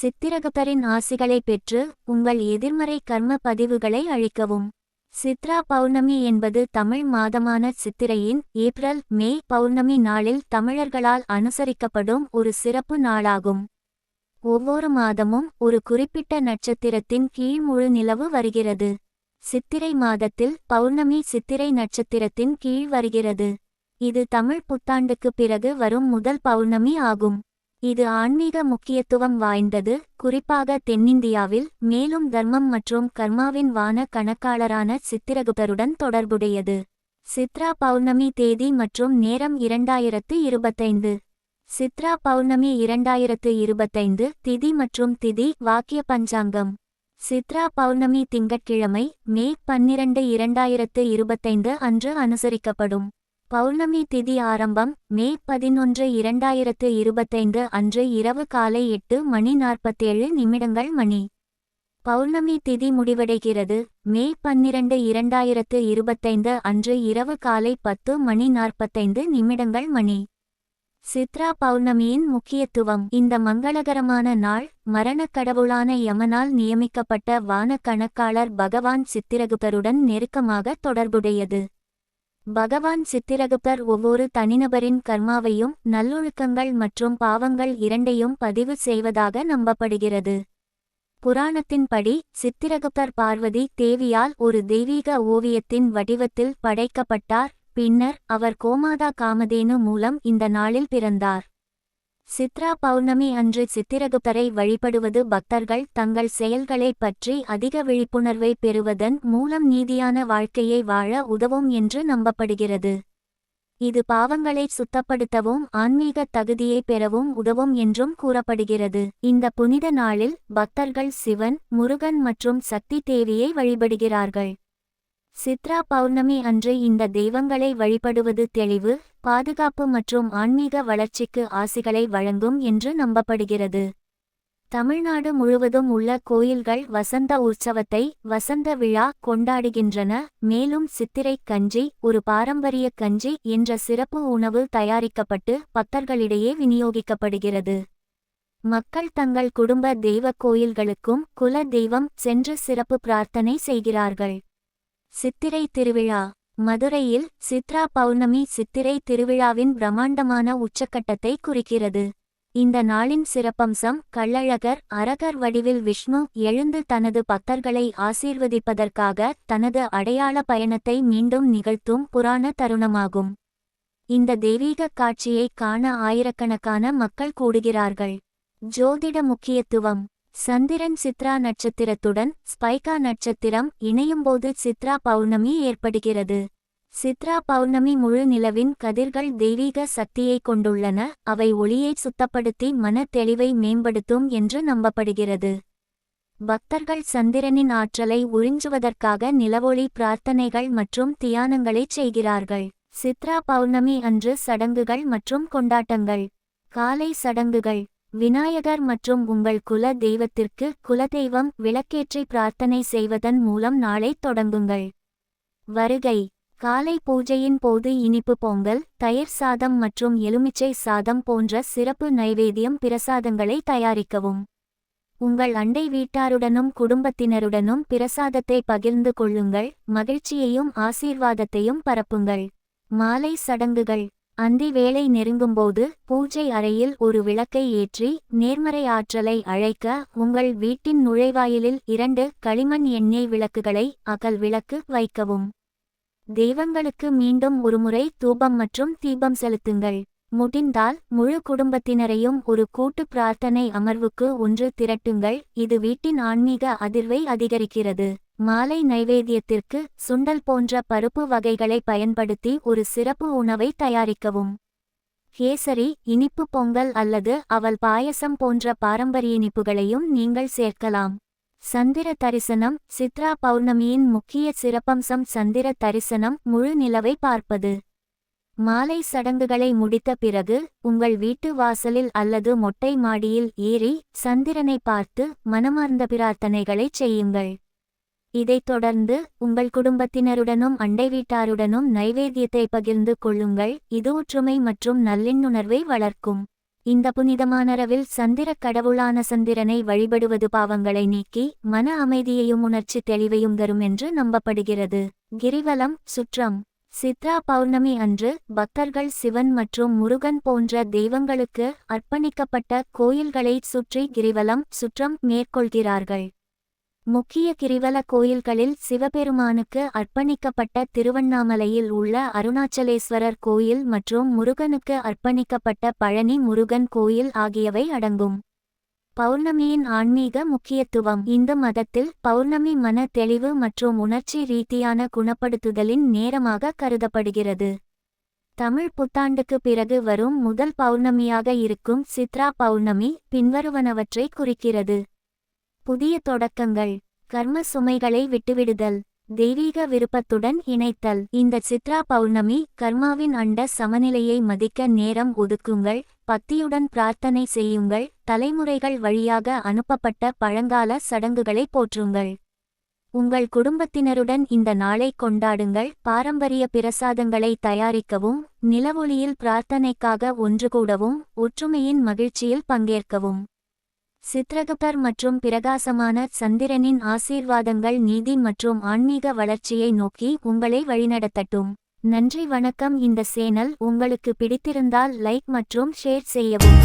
சித்திரகுப்தரின் ஆசிகளை பெற்று உங்கள் எதிர்மறை கர்ம பதிவுகளை அழிக்கவும். சித்ரா பௌர்ணமி என்பது தமிழ் மாதமான சித்திரையின் ஏப்ரல் மே பௌர்ணமி நாளில் தமிழர்களால் அனுசரிக்கப்படும் ஒரு சிறப்பு நாளாகும். ஒவ்வொரு மாதமும் ஒரு குறிப்பிட்ட நட்சத்திரத்தின் கீழ் முழு நிலவு வருகிறது. சித்திரை மாதத்தில் பௌர்ணமி சித்திரை நட்சத்திரத்தின் கீழ் வருகிறது. இது தமிழ் புத்தாண்டுக்கு பிறகு வரும் முதல் பௌர்ணமி ஆகும். இது ஆன்மீக முக்கியத்துவம் வாய்ந்தது, குறிப்பாக தென்னிந்தியாவில், மேலும் தர்மம் மற்றும் கர்மாவின் வான கணக்காளரான சித்திரகுப்தருடன் தொடர்புடையது. சித்ரா பௌர்ணமி தேதி மற்றும் நேரம் 2025. சித்ரா பௌர்ணமி 2025 திதி மற்றும் திதி வாக்கிய பஞ்சாங்கம். சித்ரா பௌர்ணமி திங்கட்கிழமை மே 12 2025 அன்று அனுசரிக்கப்படும். பௌர்ணமி திதி ஆரம்பம் மே 11 2025 அன்று இரவு காலை 8:47 மணி. பௌர்ணமி திதி முடிவடைகிறது மே 12 2025 அன்று இரவு காலை 10:45 மணி. சித்ரா பௌர்ணமியின் முக்கியத்துவம். இந்த மங்களகரமான நாள் மரணக் கடவுளான யமனால் நியமிக்கப்பட்ட வான கணக்காளர் பகவான் சித்திரகுப்தருடன் நெருக்கமாக தொடர்புடையது. பகவான் சித்திரகுப்தர் ஒவ்வொரு தனிநபரின் கர்மாவையும் நல்லொழுக்கங்கள் மற்றும் பாவங்கள் இரண்டையும் பதிவு செய்வதாக நம்பப்படுகிறது. புராணத்தின்படி சித்திரகுப்தர் பார்வதி தேவியால் ஒரு தெய்வீக ஓவியத்தின் வடிவத்தில் படைக்கப்பட்டார். பின்னர் அவர் கோமாதா காமதேனு மூலம் இந்த நாளில் பிறந்தார். சித்ரா பௌர்ணமி அன்று சித்திரகுப்தரை வழிபடுவது பக்தர்கள் தங்கள் செயல்களைப் பற்றி அதிக விழிப்புணர்வை பெறுவதன் மூலம் நீதியான வாழ்க்கையை வாழ உதவும் என்று நம்பப்படுகிறது. இது பாவங்களை சுத்தப்படுத்தவும் ஆன்மீக தகுதியை பெறவும் உதவும் என்றும் கூறப்படுகிறது. இந்த புனித நாளில் பக்தர்கள் சிவன், முருகன் மற்றும் சக்தி தேவியை வழிபடுகிறார்கள். சித்ரா பௌர்ணமி அன்று இந்த தெய்வங்களை வழிபடுவது தெளிவு, பாதுகாப்பு மற்றும் ஆன்மீக வளர்ச்சிக்கு ஆசிகளை வழங்கும் என்று நம்பப்படுகிறது. தமிழ்நாடு முழுவதும் உள்ள கோயில்கள் வசந்த உற்சவத்தை வசந்த விழா கொண்டாடுகின்றன. மேலும் சித்திரை கஞ்சி, ஒரு பாரம்பரிய கஞ்சி என்ற சிறப்பு உணவு தயாரிக்கப்பட்டு பக்தர்களிடையே விநியோகிக்கப்படுகிறது. மக்கள் தங்கள் குடும்ப தெய்வ கோயில்களுக்கும் குல தெய்வம் சென்று சிறப்பு பிரார்த்தனை செய்கிறார்கள். சித்திரை திருவிழா. மதுரையில் சித்ரா பௌர்ணமி சித்திரை திருவிழாவின் பிரம்மாண்டமான உச்சக்கட்டத்தை குறிக்கிறது. இந்த நாளின் சிறப்பம்சம் கள்ளழகர் அரகர் வடிவில் விஷ்ணு எழுந்து தனது பக்தர்களை ஆசீர்வதிப்பதற்காக தனது அடையாள பயணத்தை மீண்டும் நிகழ்த்தும் புராண தருணமாகும். இந்த தெய்வீக காட்சியை காண ஆயிரக்கணக்கான மக்கள் கூடுகிறார்கள். ஜோதிட முக்கியத்துவம். சந்திரன் சித்ரா நட்சத்திரத்துடன் ஸ்பைகா நட்சத்திரம் இணையும்போது சித்ரா பௌர்ணமி ஏற்படுகிறது. சித்ரா பௌர்ணமி முழு நிலவின் கதிர்கள் தெய்வீக சக்தியை கொண்டுள்ளன. அவை ஒளியை சுத்தப்படுத்தி மன தெளிவை மேம்படுத்தும் என்று நம்பப்படுகிறது. பக்தர்கள் சந்திரனின் ஆற்றலை உறிஞ்சுவதற்காக நிலவொளி பிரார்த்தனைகள் மற்றும் தியானங்களை செய்கிறார்கள். சித்ரா பௌர்ணமி அன்று சடங்குகள் மற்றும் கொண்டாட்டங்கள். காலை சடங்குகள். விநாயகர் மற்றும் உங்கள் குல தெய்வத்திற்கு குலதெய்வம் விளக்கேற்றி பிரார்த்தனை செய்வதன் மூலம் நாளை தொடங்குங்கள். வருகை. காலை பூஜையின் போது இனிப்பு பொங்கல், தயிர் சாதம் மற்றும் எலுமிச்சை சாதம் போன்ற சிறப்பு நைவேத்தியம் பிரசாதங்களை தயாரிக்கவும். உங்கள் அண்டை வீட்டாருடனும் குடும்பத்தினருடனும் பிரசாதத்தை பகிர்ந்து கொள்ளுங்கள். மகிழ்ச்சியையும் ஆசீர்வாதத்தையும் பரப்புங்கள். மாலை சடங்குகள். அந்தி வேளை நெருங்கும்போது பூஜை அறையில் ஒரு விளக்கை ஏற்றி நேர்மறை ஆற்றலை அழைக்க உங்கள் வீட்டின் நுழைவாயிலில் 2 களிமண் எண்ணெய் விளக்குகளை அகல் விளக்கு வைக்கவும். தெய்வங்களுக்கு மீண்டும் ஒருமுறை தூபம் மற்றும் தீபம் செலுத்துங்கள். முடிந்தால் முழு குடும்பத்தினரையும் ஒரு கூட்டு பிரார்த்தனை அமர்வுக்கு ஒன்று திரட்டுங்கள். இது வீட்டின் ஆன்மீக அதிர்வை அதிகரிக்கிறது. மாலை நைவேத்தியத்திற்கு சுண்டல் போன்ற பருப்பு வகைகளை பயன்படுத்தி ஒரு சிறப்பு உணவை தயாரிக்கவும். கேசரி, இனிப்பு பொங்கல் அல்லது அவல் பாயசம் போன்ற பாரம்பரிய இனிப்புகளையும் நீங்கள் சேர்க்கலாம். சந்திர தரிசனம். சித்ரா பௌர்ணமியின் முக்கிய சிறப்பம்சம் சந்திர தரிசனம், முழு நிலவை பார்ப்பது. மாலை சடங்குகளை முடித்த பிறகு உங்கள் வீட்டு வாசலில் அல்லது மொட்டை மாடியில் ஏறி சந்திரனை பார்த்து மனமார்ந்த பிரார்த்தனைகளை செய்யுங்கள். இதைத் தொடர்ந்து உங்கள் குடும்பத்தினருடனும் அண்டை வீட்டாருடனும் நைவேத்தியத்தை பகிர்ந்து கொள்ளுங்கள். இது ஒற்றுமை மற்றும் நல்லிண்ணுணர்வை வளர்க்கும். இந்த புனிதமானரவில் சந்திரக் கடவுளான சந்திரனை வழிபடுவது பாவங்களை நீக்கி மன அமைதியையும் உணர்ச்சி தெளிவையும் தரும் என்று நம்பப்படுகிறது. கிரிவலம் சுற்றம். சித்ரா பௌர்ணமி அன்று பக்தர்கள் சிவன் மற்றும் முருகன் போன்ற தெய்வங்களுக்கு அர்ப்பணிக்கப்பட்ட கோயில்களை சுற்றி கிரிவலம் சுற்றம் மேற்கொள்கிறார்கள். முக்கிய கிரிவல கோயில்களில் சிவபெருமானுக்கு அர்ப்பணிக்கப்பட்ட திருவண்ணாமலையில் உள்ள அருணாச்சலேஸ்வரர் கோயில் மற்றும் முருகனுக்கு அர்ப்பணிக்கப்பட்ட பழனி முருகன் கோயில் ஆகியவை அடங்கும். பௌர்ணமியின் ஆன்மீக முக்கியத்துவம். இந்து மதத்தில் பௌர்ணமி மன தெளிவு மற்றும் உணர்ச்சி ரீதியான குணப்படுத்துதலின் நேரமாக கருதப்படுகிறது. தமிழ் புத்தாண்டுக்கு பிறகு வரும் முதல் பௌர்ணமியாக இருக்கும் சித்ரா பௌர்ணமி பின்வருவனவற்றை குறிக்கிறது. புதிய தொடக்கங்கள், கர்ம சுமைகளை விட்டுவிடுதல், தெய்வீக விருப்பத்துடன் இணைத்தல். இந்த சித்ரா பௌர்ணமி கர்மாவின் அண்ட சமநிலையை மதிக்க நேரம் ஒதுக்குங்கள். பக்தியுடன் பிரார்த்தனை செய்யுங்கள். தலைமுறைகள் வழியாக அனுப்பப்பட்ட பழங்கால சடங்குகளை போற்றுங்கள். உங்கள் குடும்பத்தினருடன் இந்த நாளை கொண்டாடுங்கள். பாரம்பரிய பிரசாதங்களை தயாரிக்கவும், நிலவொளியில் பிரார்த்தனைக்காக ஒன்றுகூடவும், ஒற்றுமையின் மகிழ்ச்சியில் பங்கேற்கவும். சித்ரகுப்தர் மற்றும் பிரகாசமான சந்திரனின் ஆசீர்வாதங்கள் நீதி மற்றும் ஆன்மீக வளர்ச்சியை நோக்கி உங்களை வழிநடத்தட்டும். நன்றி வணக்கம். இந்த சேனல் உங்களுக்கு பிடித்திருந்தால் லைக் மற்றும் ஷேர் செய்யவும்.